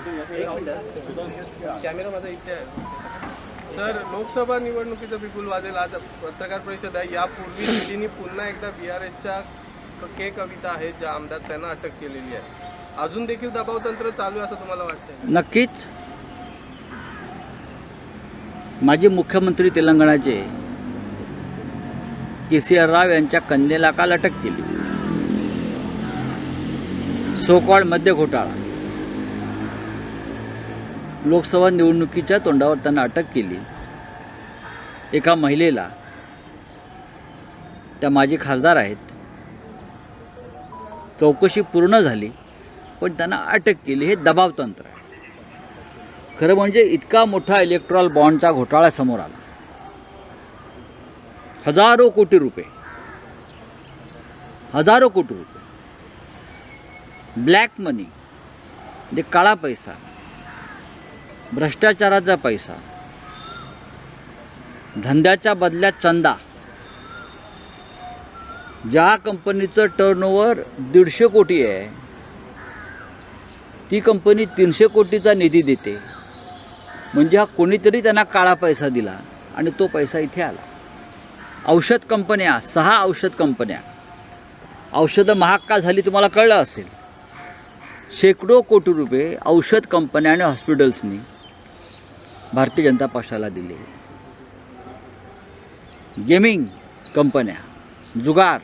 Camera माझा इथे आहे सर. लोकसभा निवडणुकीचं बिगुल वाजेल. आज पत्रकार परिषद आहे. यापूर्वी ईडीने पुन्हा एकदा बीआरएसच्या कविता आहेत ज्या आमदार त्यांना अटक केलेली आहे. अजून देखील दबाव तंत्र चालू आहे असं तुम्हाला वाटतं? नक्कीच. माजी मुख्यमंत्री तेलंगणाचे केसीआर राव यांच्या कन्येला काल अटक केली. सोकॉल्ड मद्य घोटाळा, लोकसभा निवडणुकीच्या तोंडावर त्यांना अटक केली. एका महिलेला, त्या माजी खासदार आहेत, चौकशी पूर्ण झाली पण त्यांना अटक केली. हे दबावतंत्र आहे. खरं म्हणजे इतका मोठा इलेक्ट्रॉल बॉन्डचा घोटाळा समोर आला. हजारो कोटी रुपये ब्लॅक मनी म्हणजे काळा पैसा, भ्रष्टाचाराचा पैसा, धंद्याच्या बदल्यात चंदा. ज्या कंपनीचं टर्नओव्हर 150 कोटी आहे ती कंपनी 300 कोटीचा निधी देते. म्हणजे हा कोणीतरी त्यांना काळा पैसा दिला आणि तो पैसा इथे आला. औषध कंपन्या, 6 औषध कंपन्या, औषधं महाग का झाली तुम्हाला कळलं असेल. शेकडो कोटी रुपये औषध कंपन्या आणि हॉस्पिटल्सनी भारतीय जनता पक्षाला दिले. गेमिंग कंपन्या, जुगार,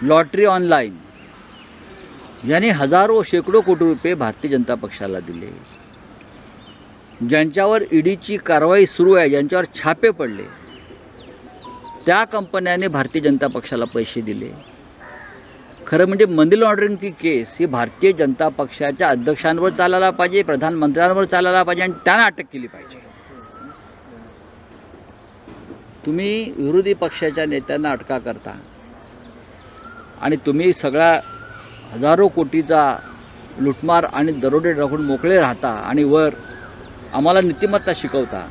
लॉटरी ऑनलाईन यांनी हजारो शेकडो कोटी रुपये भारतीय जनता पक्षाला दिले. ज्यांच्यावर ईडीची कारवाई सुरू आहे, ज्यांच्यावर छापे पडले, त्या कंपन्याने भारतीय जनता पक्षाला पैसे दिले. खरं म्हणजे मनी लॉन्ड्रिंगची केस ही भारतीय जनता पक्षाच्या अध्यक्षांवर चालायला पाहिजे, प्रधानमंत्र्यांवर चालायला पाहिजे आणि त्यांना अटक केली पाहिजे. तुम्ही विरोधी पक्षाच्या नेत्यांना अटका करता आणि तुम्ही सगळा हजारो कोटीचा लुटमार आणि दरोडे टाकून मोकळे राहता आणि वर आम्हाला नीतिमत्ता शिकवता.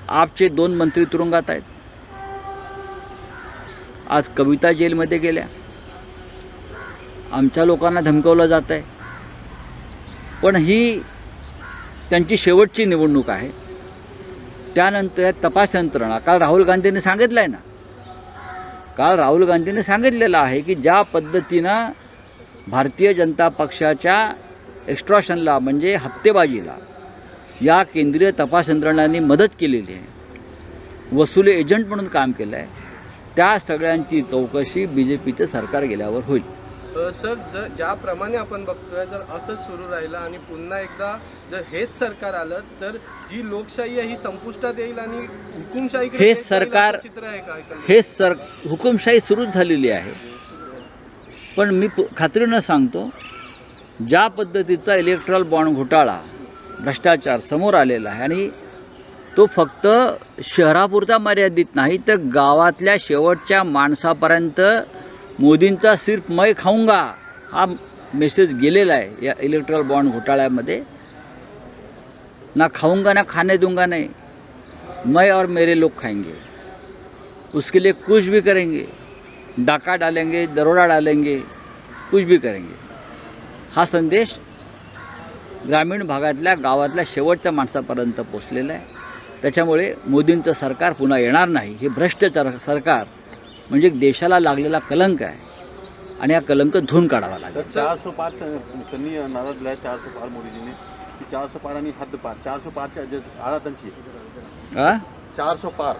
आपचे 2 मंत्री तुरुंगात आहेत. आज कविता जेलमध्ये गेल्या. आमच्या लोकांना धमकवलं जात आहे. पण ही त्यांची शेवटची निवडणूक आहे. त्यानंतर तपास यंत्रणा, काल राहुल गांधींनी सांगितलं आहे ना, राहुल गांधींनी सांगितलेलं आहे की ज्या पद्धतीनं भारतीय जनता पक्षाच्या एक्स्ट्रॉशनला म्हणजे हप्तेबाजीला या केंद्रीय तपास यंत्रणांनी मदत केलेली आहे, वसुली एजंट म्हणून काम केलं आहे, त्या सगळ्यांची चौकशी BJPचं सरकार गेल्यावर होईल. सर, ज्याप्रमाणे आपण बघतोय, जर असंच सुरू राहिलं आणि पुन्हा एकदा जर हेच सरकार आलं तर जी लोकशाही आहे ही संपुष्टात येईल आणि हुकुमशाही हुकुमशाही सुरूच झालेली आहे. पण मी खात्रीनं सांगतो, ज्या पद्धतीचा इलेक्ट्रॉल बॉन्ड घोटाळा, भ्रष्टाचार समोर आलेला आहे आणि तो फक्त शहरापुरता मर्यादित नाही तर गावातल्या शेवटच्या माणसापर्यंत मोदींचा सिर्फ मैं खाऊंगा हा मेसेज गेलेला आहे या इलेक्ट्रॉल बॉन्ड घोटाळ्यामध्ये. ना खाऊंगा ना खाने दूंगा नहीं, मैं और मेरे लोग खाएंगे, उसके लिए कुछ भी करेंगे, डाका डालेंगे, दरोडा डालेंगे, कुछ भी करेंगे. हा संदेश ग्रामीण भागातल्या गावातल्या शेवटच्या माणसापर्यंत पोचलेला आहे. त्याच्यामुळे मोदींचं सरकार पुन्हा येणार नाही. हे भ्रष्टाचार सरकार म्हणजे देशाला लागलेला कलंक आहे आणि हा कलंक धुवून काढावा लागेल. 400 पार त्यांनी नारा दिला आहे. 400 पार मोदीजीने, 400 पार आणि हद्द पार. 400 पारच्या आला त्यांची 400 पार,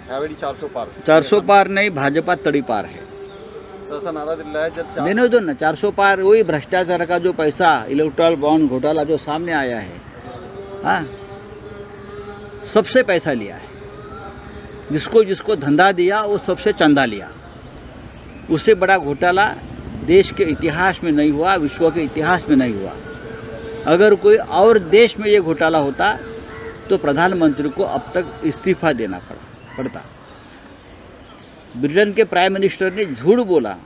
ह्यावेळी 400 पार. 400 पार नहीं, भाजपा तड़ीपार है, तसा नारा दिला है. जब देने दो ना. 400 पार वही भ्रष्टाचार का जो पैसा, इलेक्ट्रॉल बॉन्ड घोटाला जो सामने आया है, हाँ, सबसे पैसा लिया है. जिसको जिसको धंधा दिया वो सबसे चंदा लिया. उससे बड़ा घोटाला देश के इतिहास में नहीं हुआ, विश्व के इतिहास में नहीं हुआ. अगर कोई और देश में ये घोटाला होता तो प्रधानमंत्री को अब तक इस्तीफा देना पड़ता. ब्रिटेन के प्राइम मिनिस्टर ने झूठ बोला,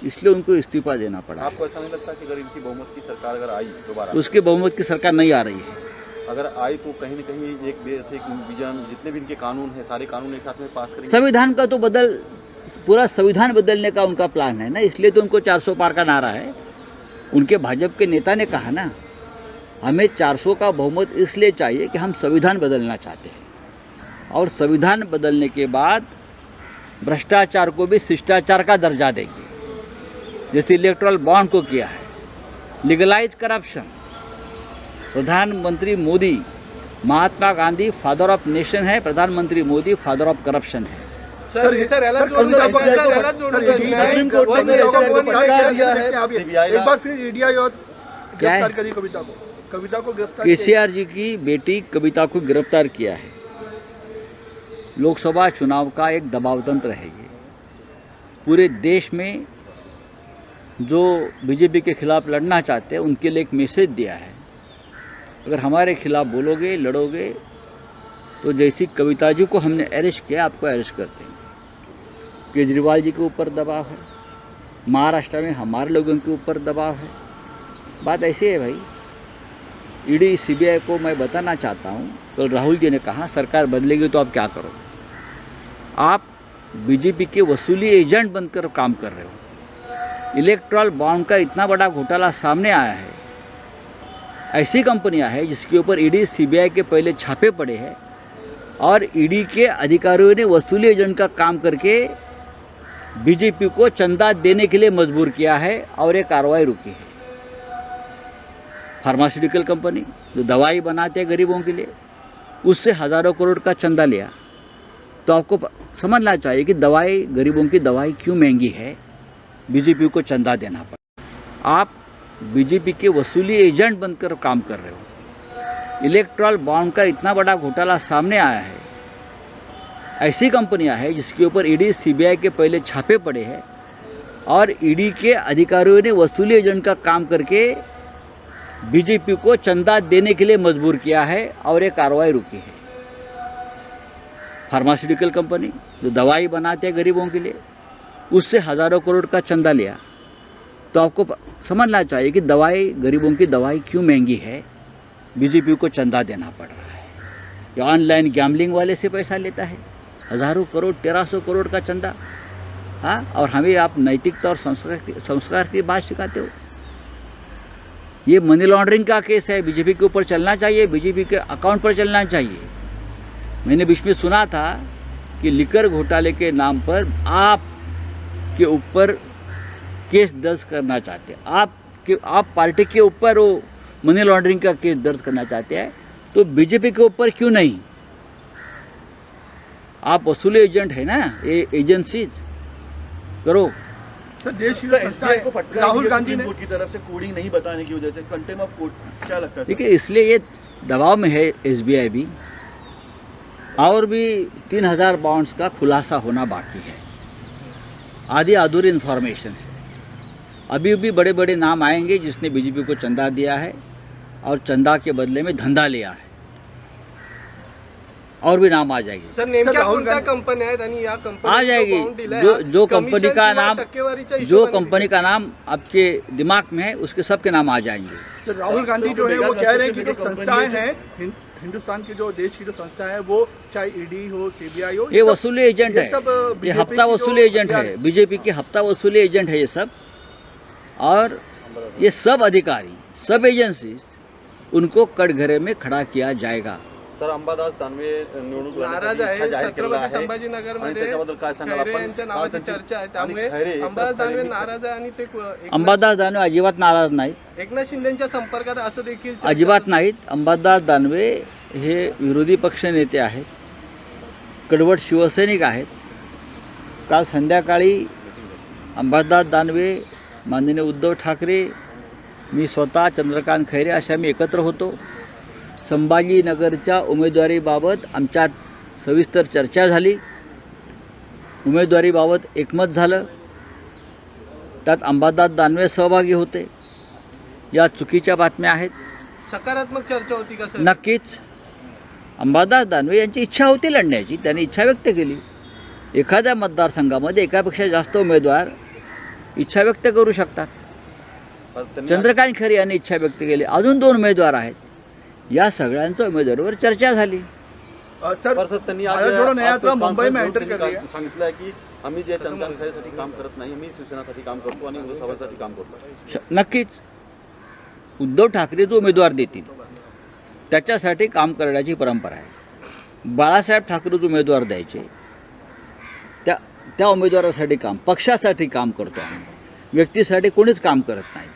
इसलिए उनको इस्तीफा देना पड़ा. आपको ऐसा नहीं लगता कि अगर इनकी बहुमत की सरकार अगर आई दोबारा, उसकी बहुमत की सरकार नहीं आ रही है, अगर आई तो कहीं न कहीं एक विजन, जितने भी इनके कानून हैं सारे कानून एक साथ में पास करेंगे? संविधान का तो पूरा संविधान बदलने का उनका प्लान है ना, इसलिए तो उनको 400 पार का नारा है. उनके भाजपा के नेता ने कहा ना, हमें 400 का बहुमत इसलिए चाहिए कि हम संविधान बदलना चाहते हैं और संविधान बदलने के बाद भ्रष्टाचार को भी शिष्टाचार का दर्जा देंगे, जैसे इलेक्टोरल बॉन्ड को किया है। Legalise corruption. प्रधानमंत्री Modi, Mahatma Gandhi father of nation है, प्रधानमंत्री मोदी फादर ऑफ करप्शन है। सर याला जोडून सर, द्या, सर, याला जोडून द्या. सुप्रीम कोर्ट ने फटकार दिया है सीबीआई एक बार फिर ईडी आयोग क्या है? गिरफ्तार करी कविता को गिरफ्तार केसीआर जी की बेटी कविता को गिरफ्तार किया है। लोकसभा चुनाव का एक दबाव तंत्र है ये। पूरे देश में जो बीजेपी के खिलाफ लड़ना चाहते हैं उनके लिए एक मैसेज दिया है, अगर हमारे खिलाफ बोलोगे, लड़ोगे तो जैसी कविता जी को हमने अरेस्ट किया, आपको अरेस्ट कर देंगे। केजरीवाल जी के ऊपर दबाव है, महाराष्ट्र में हमारे लोगों के ऊपर दबाव है। बात ऐसी है भाई, ईडी सीबीआई को मैं बताना चाहता हूँ, कल राहुल जी ने कहा सरकार बदलेगी तो आप क्या करोगे? आप बीजेपी के वसूली एजेंट बनकर काम कर रहे हो। इलेक्ट्रल बॉन्ड का इतना बड़ा घोटाला सामने आया है, ऐसी कंपनियां हैं जिसके ऊपर ईडी सीबीआई के पहले छापे पड़े हैं और ईडी के अधिकारियों ने वसूली एजेंट का काम करके बीजेपी को चंदा देने के लिए मजबूर किया है और ये कार्रवाई रुकी है। फार्मास्यूटिकल कंपनी जो दवाई बनाते हैं गरीबों के लिए, उससे हज़ारों करोड़ का चंदा लिया। तो आपको समझना चाहिए कि दवाई, गरीबों की दवाई क्यों महंगी है, बीजेपी को चंदा देना पड़ा। आप बीजेपी के वसूली एजेंट बनकर काम कर रहे हो। इलेक्ट्रल बॉन्ड का इतना बड़ा घोटाला सामने आया है, ऐसी कंपनियां हैं जिसके ऊपर ईडी सीबीआई के पहले छापे पड़े हैं और ईडी के अधिकारियों ने वसूली एजेंट का काम करके बीजेपी को चंदा देने के लिए मजबूर किया है और ये कार्रवाई रुकी है। फार्मास्यूटिकल कंपनी जो दवाई बनाते हैं गरीबों के लिए, उससे हज़ारों करोड़ का चंदा लिया। तो आपको समझना चाहिए कि दवाई, गरीबों की दवाई क्यों महंगी है, बीजेपी को चंदा देना पड़ रहा है। ये ऑनलाइन गैम्बलिंग वाले से पैसा लेता है, हज़ारों करोड़, 1300 करोड़ का चंदा। हाँ, और हमें आप नैतिकता और संस्कार की बात सिखाते हो। ये मनी लॉन्ड्रिंग का केस है, बीजेपी के ऊपर चलना चाहिए, बीजेपी के अकाउंट पर चलना चाहिए। मैंने बीच में सुना था कि लिकर घोटाले के नाम पर आप के ऊपर केस दर्ज करना चाहते हैं, आप पार्टी के ऊपर वो मनी लॉन्ड्रिंग का केस दर्ज करना चाहते हैं, तो बीजेपी के ऊपर क्यों नहीं? आप वसूली एजेंट है ना, ये एजेंसीज करो। सर देश की एसबीआई को फटकार राहुल गांधी ने कोर्ट की तरफ से कोडिंग नहीं बताने की वजह से कंटेम्प्ट ऑफ कोर्ट, क्या लगता है? देखिए, इसलिए ये दबाव में है एसबीआई भी, और भी 3000 बॉन्ड्स का खुलासा होना बाकी है। आधी अधूरी इन्फॉर्मेशन है। अभी भी बड़े बड़े नाम आएंगे जिसने बीजेपी को चंदा दिया है और चंदा के बदले में धंधा लिया है, और भी नाम आ जाएगी। सर नेमक्या कोणत्या कंपन्या आहेत आणि या कंपनी आ जाएगी। जो कंपनी का नाम, जो कंपनी का नाम आपके दिमाग में है उसके सबके नाम आ जाएंगे। सर राहुल गांधी जो है वो कह रहे हैं कि जो संस्थाएं हैं हिंदुस्तान की, जो देश की जो संस्थाएं हैं, वो चाहे ईडी हो, सीबीआई हो, ये वसूली एजेंट ये है, सब ये BJP हफ्ता की वसूली जो एजेंट है, बीजेपी की हफ्ता वसूली एजेंट है ये सब। और ये सब अधिकारी, सब एजेंसी, उनको कटघरे में खड़ा किया जाएगा। सर अंबादास दानवे निवडणूक नाराज आहे छत्रपती संभाजीनगरमध्ये खैरे यांच्या नावाची चर्चा आहे, त्यामुळे अंबादास दानवे नाराज आहे आणि ते अंबादास दानवे अजिबात नाराज नाहीत, एकनाथ शिंदेच्या संपर्कात असं देखील चर्चा अजिबात नाहीत। अंबादास दानवे हे विरोधी पक्ष नेते आहेत, कडवट शिवसैनिक आहेत। काल संध्याकाळी अंबादास दानवे, माननीय उद्धव ठाकरे, मी स्वतः, चंद्रकांत खैरे अशा मी एकत्र होतो। संभाजीनगरच्या उमेदवारीबाबत आमच्यात सविस्तर चर्चा झाली, उमेदवारीबाबत एकमत झालं, त्यात अंबादास दानवे सहभागी होते। या चुकीच्या बातम्या आहेत। सकारात्मक चर्चा होती का सर? नक्कीच अंबादास दानवे यांची इच्छा होती लढण्याची, त्यांनी इच्छा व्यक्त केली। एखाद्या मतदारसंघामध्ये एकापेक्षा जास्त उमेदवार इच्छा व्यक्त करू शकतात। चंद्रकांत खैरे यांनी इच्छा व्यक्त केली, अजून 2 उमेदवार आहेत। या सगळ्यांच्या उमेदवारीवर चर्चा झाली। सर त्यांनी भारत जोडो न्यायात्रा मुंबई में एंटर कर रही है। सांगितलं आहे की आम्ही जे चंद्रकांत खैरेसाठी काम करत नाही, आम्ही शिवसेनेसाठी काम करतो आणि समाजासाठी काम करतो। नक्कीच उद्धव ठाकरे जो उमेदवार देतील त्याच्यासाठी काम करण्याची परंपरा आहे. बाळासाहेब ठाकरे जो उमेदवार द्यायचे त्या उमेदवारासाठी काम, पक्षासाठी काम करतो आम्ही, व्यक्तीसाठी कोणीच काम करत नाही.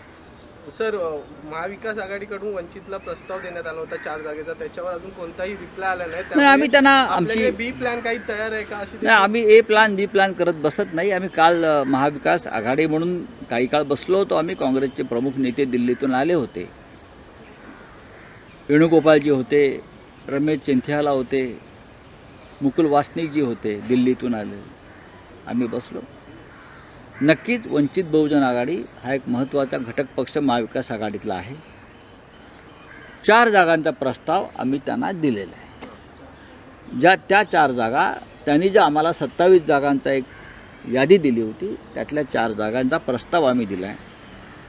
सर महाविकास आघाडीकडून वंचितला प्रस्ताव देण्यात आला होता 4 जागेचा, त्याच्यावर अजून कोणताही रिप्लाय आला नाही. नाही, आम्ही त्यांना आमची बी प्लॅन काही तयार आहे का अशी? नाही, आम्ही ए प्लॅन बी प्लॅन करत बसत नाही. आम्ही काल महाविकास आघाडी म्हणून काही काळ बसलो होतो. आम्ही काँग्रेसचे प्रमुख नेते दिल्लीतून आले होते. वेणुगोपालजी होते, रमेश चिंथियाला होते, मुकुल वासनिकजी होते, दिल्लीतून आले. आम्ही बसलो. नक्कीच वंचित बहुजन आघाडी हा एक महत्त्वाचा घटक पक्ष महाविकास आघाडीतला आहे. 4 जागांचा प्रस्ताव आम्ही त्यांना दिलेला आहे. त्या 4 जागा त्यांनी ज्या आम्हाला 27 जागांचा एक यादी दिली होती त्यातल्या 4 जागांचा प्रस्ताव आम्ही दिला आहे.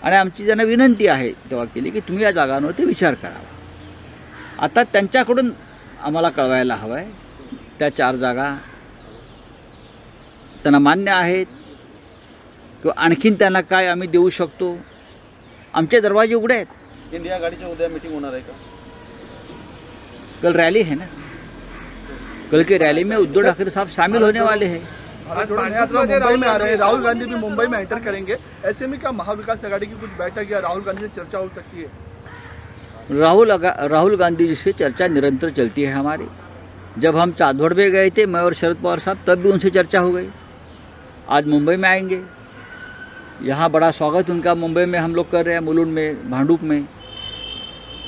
आणि आमची त्यांना विनंती आहे तेव्हा केली की तुम्ही या जागांवरती विचार करावा. आता त्यांच्याकडून आम्हाला कळवायला हवं आहे त्या 4 जागा त्यांना मान्य आहेत किंवा आणखीन त्यांना काय आम्ही देऊ शकतो. आमचे दरवाजे उघडे आहेत. इंडिया आघाडीच्या उद्या मीटिंग होणार आहे का? कल रैली है ना, कल की रैली में उद्धव ठाकरे साहब शामिल होने वाले हैं. भारत जोड़ो न्यायात्रा मुंबई में आ रहे हैं, राहुल गांधी भी मुंबई में एंटर करेंगे. ऐसे में क्या महाविकास आघाड़ी की कुछ बैठक या राहुल गांधी से चर्चा हो सकती है? राहुल गांधी जी से चर्चा निरंतर चलती है हमारी. जब हम चांदवड़ में गए थे, मैं और शरद पवार साहब, तब भी उनसे चर्चा हो गई. आज मुंबई में आएंगे, यहाँ बड़ा स्वागत उनका मुंबई में हम लोग कर रहे हैं, मुलुंड में, भांडुप में.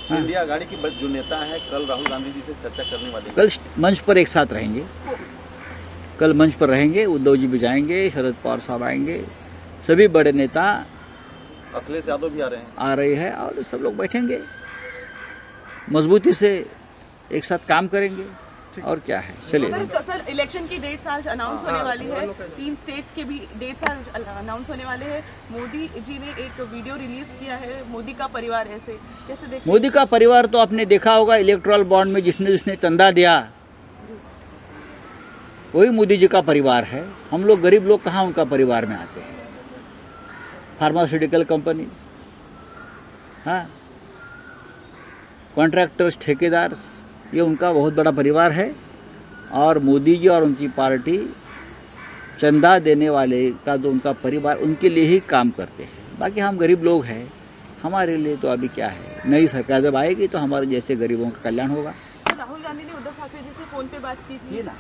हाँ. इंडिया आघाड़ी की जो नेता है कल राहुल गांधी जी से चर्चा करने वाले हैं. कल मंच पर एक साथ रहेंगे. कल मंच पर रहेंगे. उद्धव जी भी जाएंगे, शरद पवार साहब आएंगे, सभी बड़े नेता अखिलेश यादव भी आ रहे हैं और सब लोग बैठेंगे, मजबूती से एक साथ काम करेंगे. और क्या है, चलिए. सर इलेक्शन की डेट्स आज अनाउंस होने वाली है. 3 स्टेट्स के भी डेट्स आज अनाउंस होने वाले हैं. मोदी जी ने एक वीडियो रिलीज किया है, मोदी का परिवार. ऐसे कैसे देखते? मोदी का परिवार तो आपने देखा होगा, इलेक्ट्रल बॉन्ड में जिसने चंदा दिया वही मोदी जी का परिवार है. हम लोग गरीब लोग कहाँ उनका परिवार में आते हैं. फार्मास्यूटिकल कंपनी, हाँ, कॉन्ट्रैक्टर्स, ठेकेदार, ये उनका बहुत बड़ा परिवार है. और मोदी जी और उनकी पार्टी चंदा देने वाले का जो उनका परिवार, उनके लिए ही काम करते हैं. बाकी हम गरीब लोग हैं, हमारे लिए तो अभी क्या है, नई सरकार जब आएगी तो हमारे जैसे गरीबों का कल्याण होगा. राहुल गांधी ने उद्धव ठाकरे जी से फोन पे बात की थी. ये ना